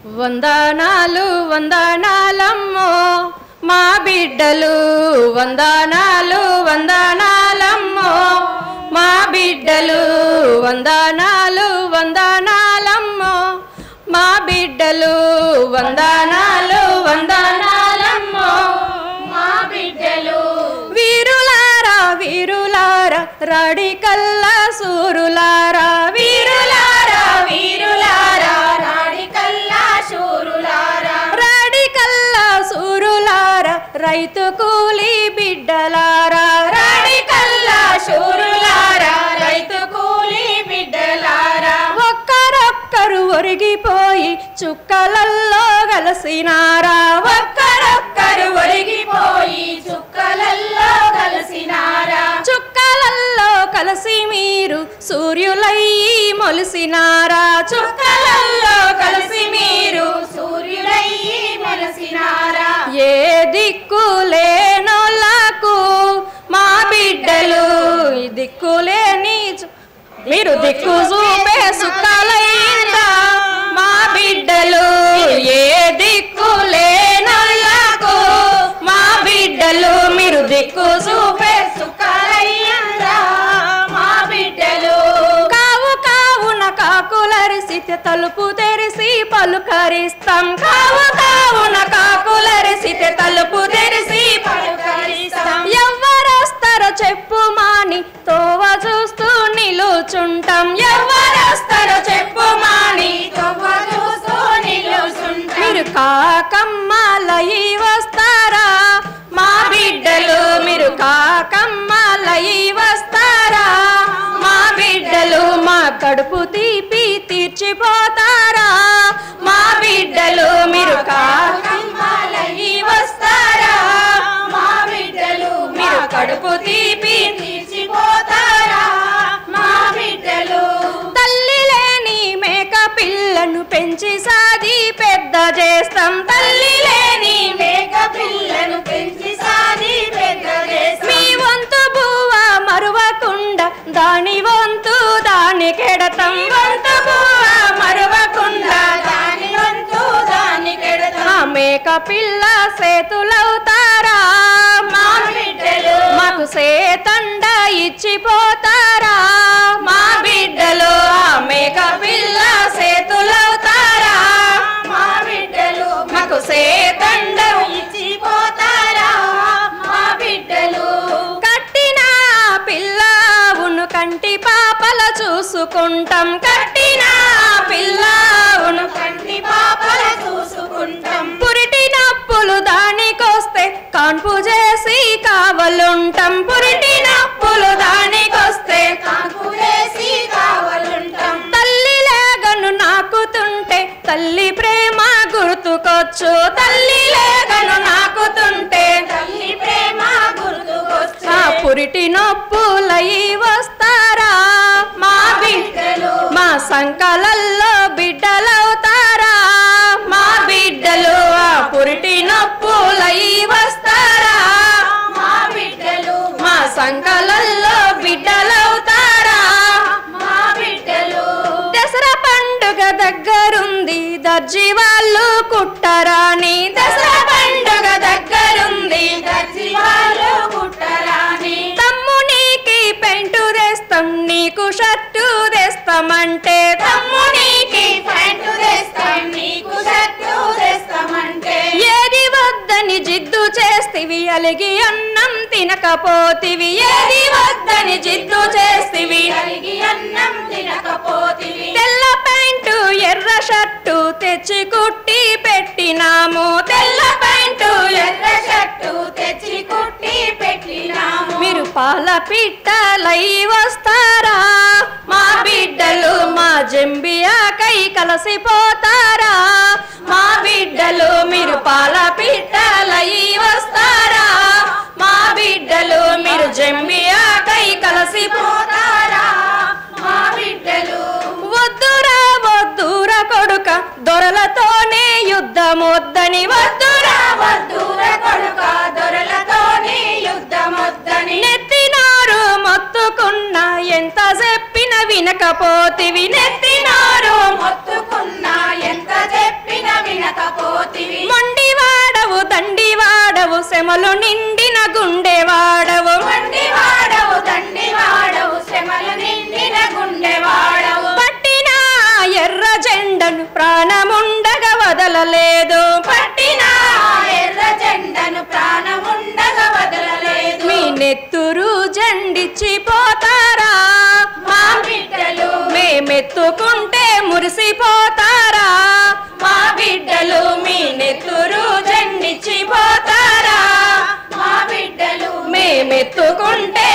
వందనాలు వందనాలమ్మో మా బిడ్డలు వందనాలు వందనాలమ్మో మా బిడ్డలు వందనాలు వందనాలమ్మో మా బిడ్డలు వందనాలు వందనాలమ్మో మా బిడ్డలు వీరులారా వీరులారా రాడికల్లా సూరులారా వీరులారా వీరులారా రాడికల్లా సూరులారా రాడికల్లా సూరులారా రైతు కూలి బిడ్డలారా రాడికల్లా సూరులారా రైతు కూలి బిడ్డలారా ఒక్కరొక్కరు ఒరిగిపోయి చుక్కలల్లో కలిసినారా ఒక్కరొక్కరు ఒరిగిపోయి చుక్కలల్లో కలిసినారా చుక్కలల్లో కలిసి మీరు సూర్యులయ్యి మొలిసినారా చుక్కలల్లో కలిసి మీరు సూర్యులయ్యి మొలిసినారా ఏ దిక్కు లేనోళ్ళకు మా బిడ్డలు దిక్కులేని మీరు దిక్కు చూపే సుక్కలయ్యిందా మా బిడ్డలు ఏ దిక్కు లేనోళ్ళకు మా బిడ్డలు మీరు దిక్కు చూపే సుక్కలయ్యిందా మా బిడ్డలు కావు కావున కాకులరిసితే తలుపు తెరిసి పలుకరిస్తాం కావు కావున కాకులరిసితే తలుపు తెరిసి పలుకరిస్తాం ఎవరొస్తారో చెప్పు మాని తోవ చూస్తూ నిలుచుంటాం ఎవరొస్తారో చెప్పు మాని తోవ చూస్తూ నిలుచుంటాం మీరు కాకమ్మలయి వస్తారా మా బిడ్డలు మీరు కాకమ్మలయి వస్తారా మా బిడ్డలు మా కడుపు తీపి తీర్చిపోతారా మా బిడ్డలు మీరు కాకమ్మలయి వస్తారా మా బిడ్డలు మీరు కడుపు తీపి తీర్చిపోతారా మా బిడ్డలు తల్లి లేని మేక పిల్లను పెంచి సాది పెద్ద చేస్తాం తల్లి లేని మేక పిల్లను పెంచి సాది పెద్ద చేస్తాం మీ వంతు బువ్వ మరువకుండా దాని వంతు దానికెడతాం వంతు బువ్వ మరువకుండా దాని వంతు దానికెడతాం ఆ మేక పిల్ల సేతులవుతారా మా బిడ్డలు మాకు సేతండ ఇచ్చిపోతారా మా బిడ్డలు ఆ మేక పిల్ల సేతులవుతారా మా బిడ్డలు మాకు సేతండ ఇచ్చిపోతారా మా బిడ్డలు కట్టిన పిల్లవును కంటి పాపల చూసుకుంటాం కట్టిన పిల్లవును కంటి పాపల చూసుకుంటాం పురిటినప్పులు దానికొస్తే కాన్పు చేసి కావలుంటాం పురిటినప్పులు దానికొస్తే కాన్పు చేసి కావలుంటాం తల్లి లేగను నాకుతుంటే తల్లి ప్రేమ గుర్తుకొచ్చు తల్లి లేగను నాకుతుంటే తల్లి ప్రేమ గుర్తుకొచ్చు ఆ పురిటి నొప్పులయి వస్తారా మా బిడ్డలు మా సంకలల్లో బిడ్డలవుతారా మా బిడ్డలు ఆ పురిటి నొప్పులయి వస్తారా మా బిడ్డలు మా సంకలల్లో బిడ్డలవుతారా మా బిడ్డలు దసరా పండుగ దగ్గరుంది దర్జీ వాళ్ళు కుట్టరాని దసరా పండుగ దగ్గరుంది దర్జీ వాళ్ళు కుట్టరాని తమ్మునికి పెంటు తెస్తాం నీకు షర్టు తెస్తామంటే తమ్మునికి పెంటు తెస్తాం నీకు షర్టు తెస్తామంటే ఏది వద్దని జిద్దు చేస్తివి అలిగి అన్నం తినకపోతివి ఏది వద్దని జిద్దు చేస్తివి అలిగి అన్నం తినకపోతివి తెల్ల ప్యాంటు ఎర్ర షర్టు తెచ్చి కుట్టి పెట్టినాము తెల్ల ప్యాంటు ఎర్ర షర్టు తెచ్చి కుట్టి పెట్టినాము మీరు పాల పిట్టలై వస్తారా మా బిడ్డలు మా జంబియాకై కలిసిపోతారా మా బిడ్డలు మీరు పాల పిట్టలై వస్తారా మా బిడ్డలు మీరు జంబియాకై కలిసిపోతారా మా బిడ్డలు వద్దురా వద్దురా కొడుక దొరలతోనే యుద్ధమొద్దని వద్దురా వద్దురా కొడుక దొరలతోనే యుద్ధమొద్దని నెత్తినారు మొత్తుకున్న ఎంత చెప్పిన వినకపోతివి నెత్తినారు మొత్తుకున్న ఎంత చెప్పిన జెండను ప్రాణముండగా వదలలేదు, పట్టిన ఎర్ర జెండను ప్రాణముండగా వదలలేదు. మీ నెత్తురు జెండిచ్చిపోతారా మా బిడ్డలు, మేమెత్తుకుంటే మురిసిపోతారా మా బిడ్డలు, మీ నెత్తురు జెండిచ్చిపోతారా మా బిడ్డలు, మేమెత్తుకుంటే